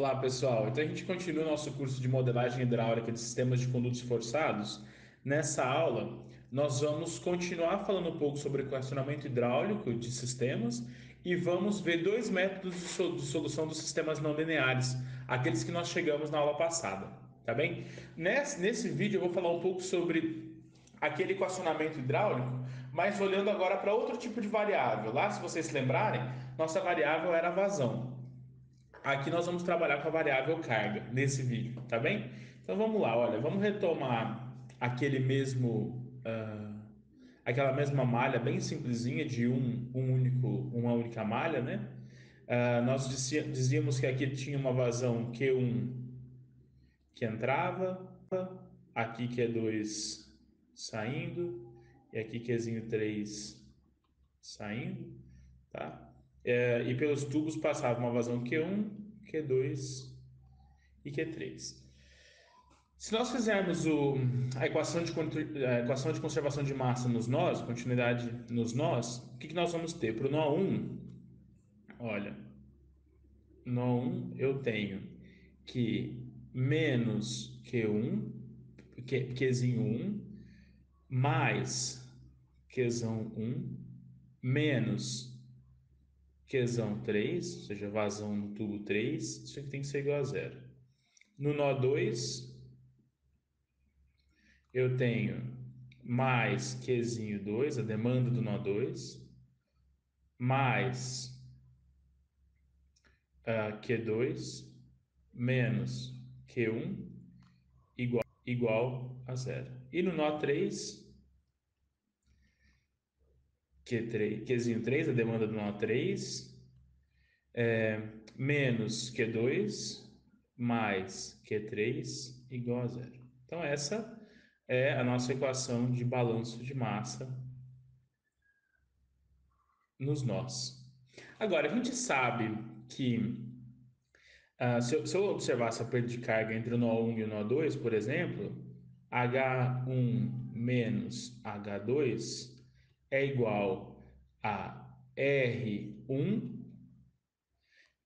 Olá, pessoal. Então a gente continua o nosso curso de modelagem hidráulica de sistemas de condutos forçados. Nessa aula, nós vamos continuar falando um pouco sobre equacionamento hidráulico de sistemas e vamos ver dois métodos de solução dos sistemas não lineares, aqueles que nós chegamos na aula passada, tá bem? Nesse vídeo eu vou falar um pouco sobre aquele equacionamento hidráulico, mas olhando agora para outro tipo de variável. Lá, se vocês se lembrarem, nossa variável era a vazão. Aqui nós vamos trabalhar com a variável carga nesse vídeo, tá bem? Então vamos lá, olha, vamos retomar aquele mesmo, aquela mesma malha bem simplesinha de uma única malha, né? Nós dizíamos que aqui tinha uma vazão Q1 que entrava, aqui Q2 saindo e aqui Q3 saindo, tá? E pelos tubos passava uma vazão Q1, Q2 e Q3. Se nós fizermos a equação de conservação de massa nos nós, continuidade nos nós, o que nós vamos ter? Para o nó 1, olha, nó 1 eu tenho que menos Q1, Qzinho 1, mais Qzão 1, menos Qzão 3, ou seja, vazão no tubo 3, isso aqui tem que ser igual a zero. No nó 2, eu tenho mais Qzinho 2, a demanda do nó 2, mais Q2, menos Q1, igual a zero. E no nó 3, Qzinho 3, a demanda do nó 3, menos Q2, mais Q3, igual a zero. Então, essa é a nossa equação de balanço de massa nos nós. Agora, a gente sabe que se eu observasse a perda de carga entre o nó 1 e o nó 2, por exemplo, H1 menos H2 é igual a R1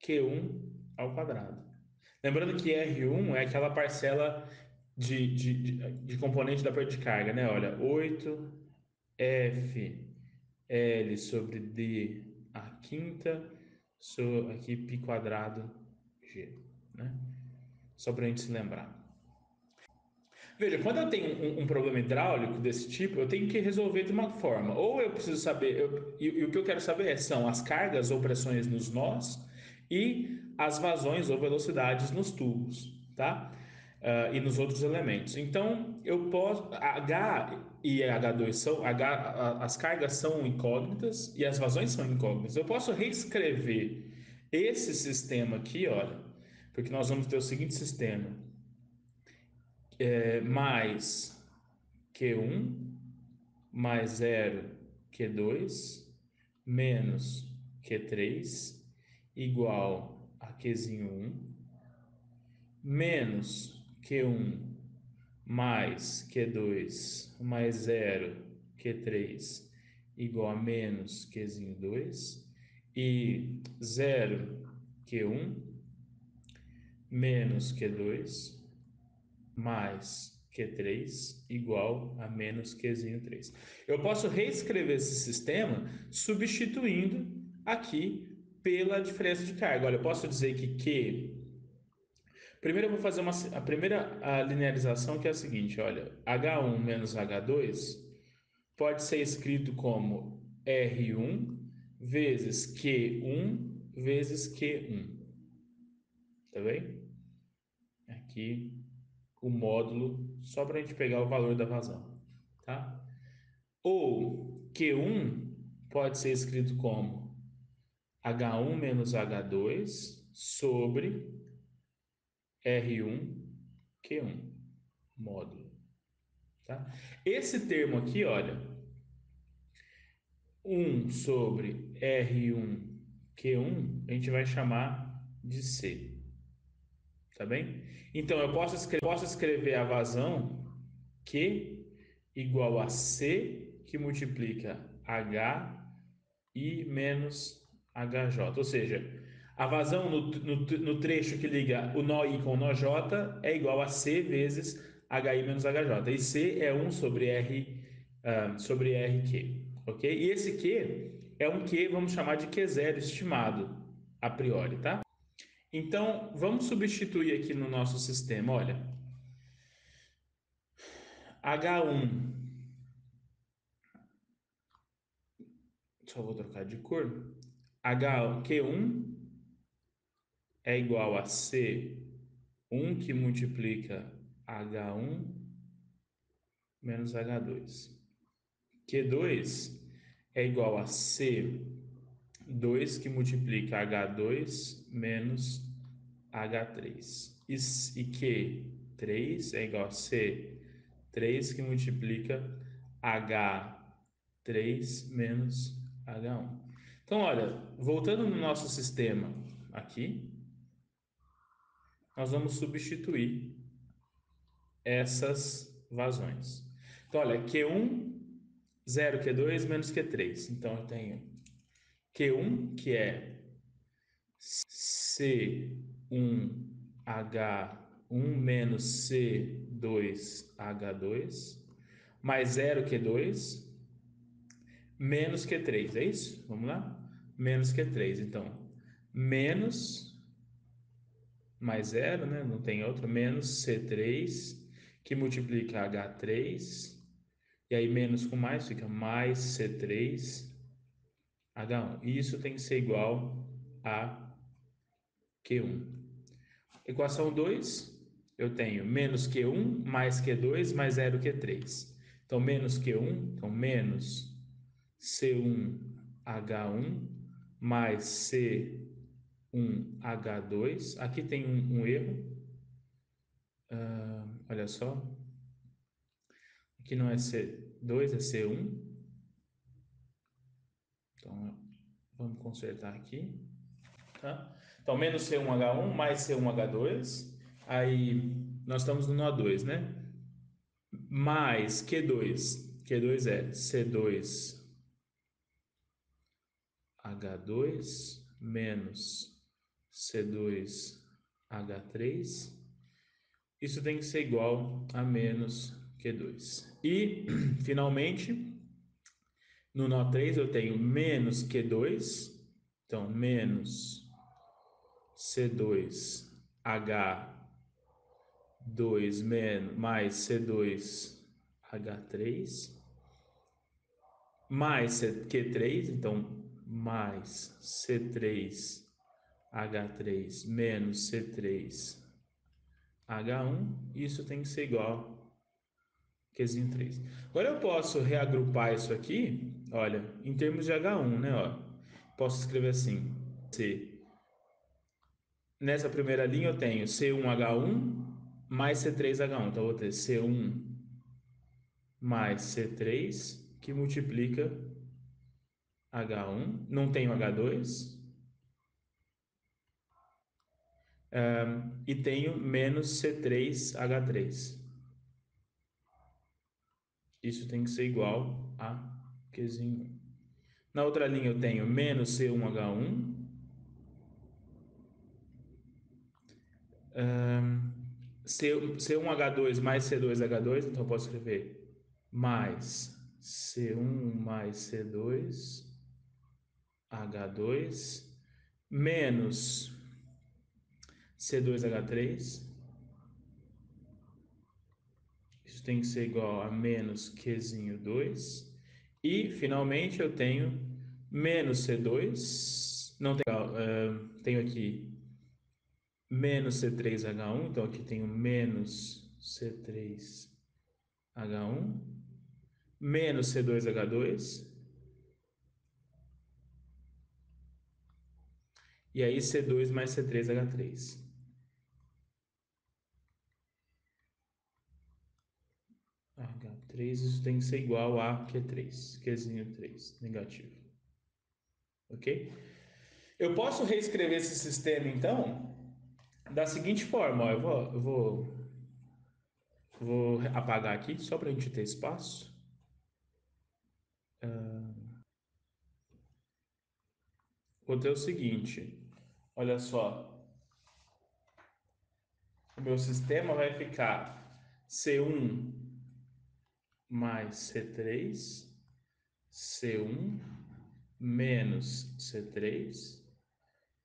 Q1 ao quadrado. Lembrando que R1 é aquela parcela de componente da perda de carga, né? Olha, 8 F L sobre D a quinta, aqui π quadrado G, né? Só para a gente se lembrar. Veja, quando eu tenho um problema hidráulico desse tipo, eu tenho que resolver de uma forma. Ou eu preciso saber, e o que eu quero saber são as cargas ou pressões nos nós e as vazões ou velocidades nos tubos, tá? E nos outros elementos. Então, eu posso. H e H2 são. As cargas são incógnitas e as vazões são incógnitas. Eu posso reescrever esse sistema aqui, olha, porque nós vamos ter o seguinte sistema: mais Q1 mais zero Q2 menos Q3 igual a Qzinho 1 menos Q1 mais Q2 mais zero Q3 igual a menos Qzinho 2 e zero Q1 menos Q2 mais Q3 igual a menos Qzinho 3. Eu posso reescrever esse sistema substituindo aqui pela diferença de carga. Olha, eu posso dizer que Q. Primeiro eu vou fazer a primeira linearização, que é a seguinte: olha, H1 menos H2 pode ser escrito como R1 vezes Q1 vezes Q1. Tá bem? Aqui o módulo só para a gente pegar o valor da vazão, tá? Ou Q1 pode ser escrito como H1 menos H2 sobre R1 Q1 módulo, tá? Esse termo aqui, olha, 1 sobre R1 Q1, a gente vai chamar de C, tá bem? Então eu posso escrever a vazão Q igual a C que multiplica H I menos HJ. Ou seja, A vazão no trecho que liga o nó I com o nó J é igual a C vezes HI menos HJ. E C é 1 sobre R, sobre RQ. Ok? E esse Q é um Q, vamos chamar de Q0 estimado, a priori, tá? Então, vamos substituir aqui no nosso sistema. Olha, H1, só vou trocar de cor. Q1 é igual a C1 que multiplica H1 menos H2. Q2 é igual a C2 que multiplica H2 menos H3. E Q3 é igual a C3 que multiplica H3 menos H1. Então, olha, voltando no nosso sistema aqui, nós vamos substituir essas vazões. Então, olha, Q1, 0 Q2 menos Q3. Então, eu tenho Q1, que é C1H1 menos C2H2, mais 0 Q2, menos Q3, é isso? Vamos lá? Menos Q3. Então, menos mais zero, né? Não tem outro, menos C3, que multiplica H3, e aí menos com mais fica mais C3, H1. E isso tem que ser igual a Q1. Equação 2, eu tenho menos Q1 mais Q2 mais zero Q3. Então, menos Q1, então menos C1H1 mais C1H2. Aqui tem um erro, olha só. Aqui não é C2, é C1. Então, vamos consertar aqui. Tá? Então, menos C1H1 mais C1H2. Aí, nós estamos no nó 2, né? Mais Q2. Q2 é C2H2 menos C2H3. Isso tem que ser igual a menos Q2. E, finalmente, no nó 3 eu tenho menos Q2. Então, menos C2H2 menos, mais C2H3 mais Q3, então mais C3H3 menos C3H1, isso tem que ser igual a Qzinho 3. Agora eu posso reagrupar isso aqui, olha, em termos de H1, né? Ó, posso escrever assim: C. Nessa primeira linha eu tenho C1H1 mais C3H1, então eu vou ter C1 mais C3 que multiplica H1, não tenho H2, e tenho menos C3H3. Isso tem que ser igual a Qzinho 1. Na outra linha eu tenho menos C1H1, C1H2 mais C2H2, então eu posso escrever mais C1 mais C2H2 menos C2H3. Isso tem que ser igual a menos Qzinho 2. E, finalmente, eu tenho menos C2. Não tenho, tenho aqui menos C3H1. Então, aqui tenho menos C3H1. Menos C2H2. E aí, C2 mais C3H3. H3, isso tem que ser igual a Q3. Qzinho 3, negativo. Ok? Eu posso reescrever esse sistema, então, da seguinte forma, ó, vou apagar aqui só para a gente ter espaço. Vou ter o seguinte: Olha só, o meu sistema vai ficar C1 mais C3, C1 menos C3,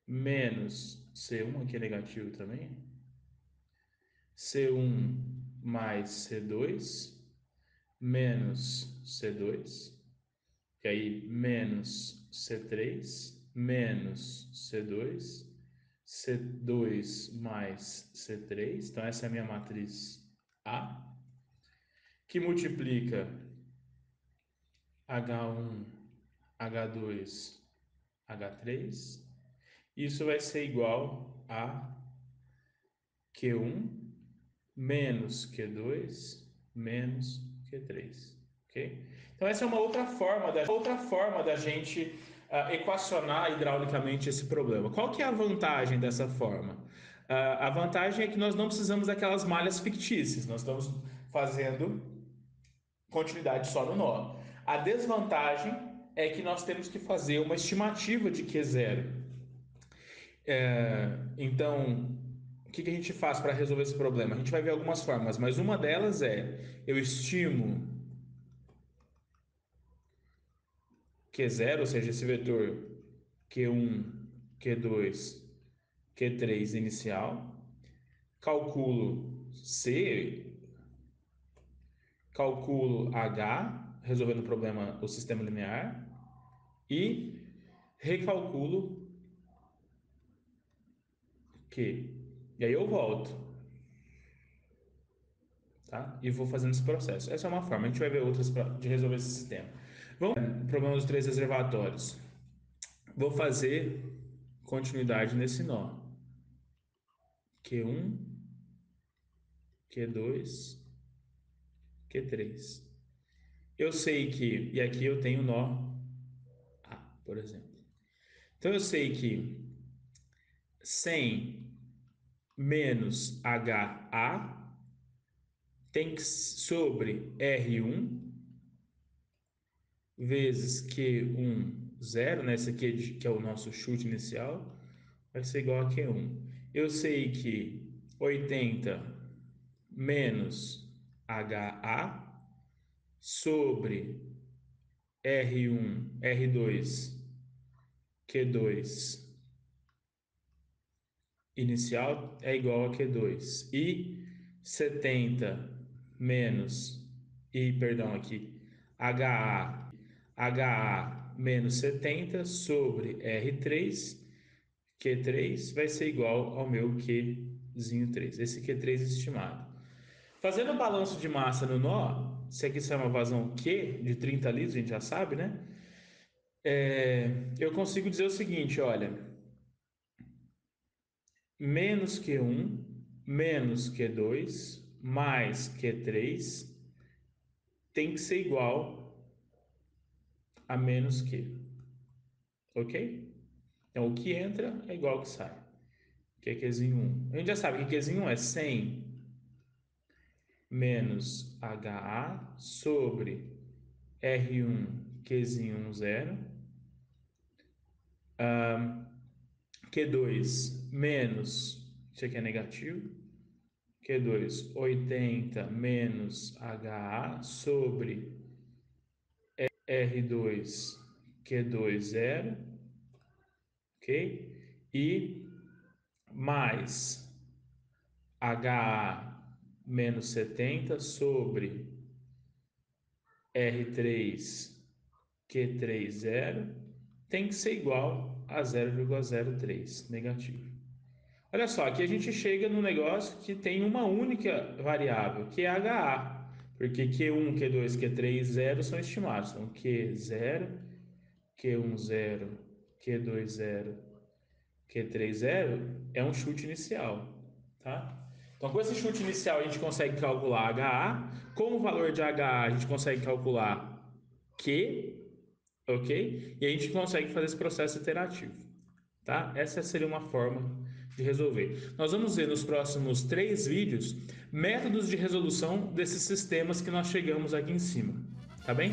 menos C1, aqui é negativo também, C1 mais C2, menos C2, e aí menos C3, menos C2, C2 mais C3, então essa é a minha matriz A, que multiplica H1, H2, H3, isso vai ser igual a Q1 menos Q2 menos Q3, ok? Então essa é uma outra forma da gente equacionar hidraulicamente esse problema. Qual que é a vantagem dessa forma? A vantagem é que nós não precisamos daquelas malhas fictícias, nós estamos fazendo continuidade só no nó. A desvantagem é que nós temos que fazer uma estimativa de Q0. Então, o que a gente faz para resolver esse problema? A gente vai ver algumas formas, mas uma delas é eu estimo Q0, ou seja, esse vetor Q1, Q2, Q3 inicial, calculo C, calculo H, resolvendo o problema do sistema linear, e recalculo Q. E aí eu volto, tá? E vou fazendo esse processo. Essa é uma forma, a gente vai ver outras de resolver esse sistema. Vamos o problema dos três reservatórios. Vou fazer continuidade nesse nó. Q1, Q2, Q3. Eu sei que, e aqui eu tenho nó A, por exemplo. Então eu sei que 100 menos HA tem que sobre R1 vezes Q1, 0, né? Esse aqui que é o nosso chute inicial, vai ser igual a Q1. Eu sei que 80 menos HA sobre R1, R2, Q2 inicial é igual a Q2. E 70 menos, perdão, aqui, HA menos 70 sobre R3, Q3 vai ser igual ao meu Qzinho 3, esse Q3 estimado. Fazendo o balanço de massa no nó, se aqui é uma vazão Q de 30 litros, a gente já sabe, né? Eu consigo dizer o seguinte, olha, menos Q1, menos Q2, mais Q3 tem que ser igual a menos Q, ok? Então, o que entra é igual ao que sai, que é Qzinho 1. A gente já sabe que Qzinho 1 é 100 menos HA sobre R1 Qzinho 0, Q2 menos, isso aqui é negativo, Q2 80 menos HA sobre R2 Q2 0, ok? E mais HA menos 70 sobre R3 Q3 0 tem que ser igual a 0,03 negativo. Olha só, aqui a gente chega no negócio que tem uma única variável, que é HA, porque Q1, Q2, Q3, 0 são estimados. Então, Q0, Q1, 0, Q2, 0, Q3, 0 é um chute inicial, tá? Então, com esse chute inicial, a gente consegue calcular HA. Com o valor de HA, a gente consegue calcular Q, ok? E a gente consegue fazer esse processo iterativo, tá? Essa seria uma forma de resolver. Nós vamos ver nos próximos 3 vídeos métodos de resolução desses sistemas que nós chegamos aqui em cima, tá bem?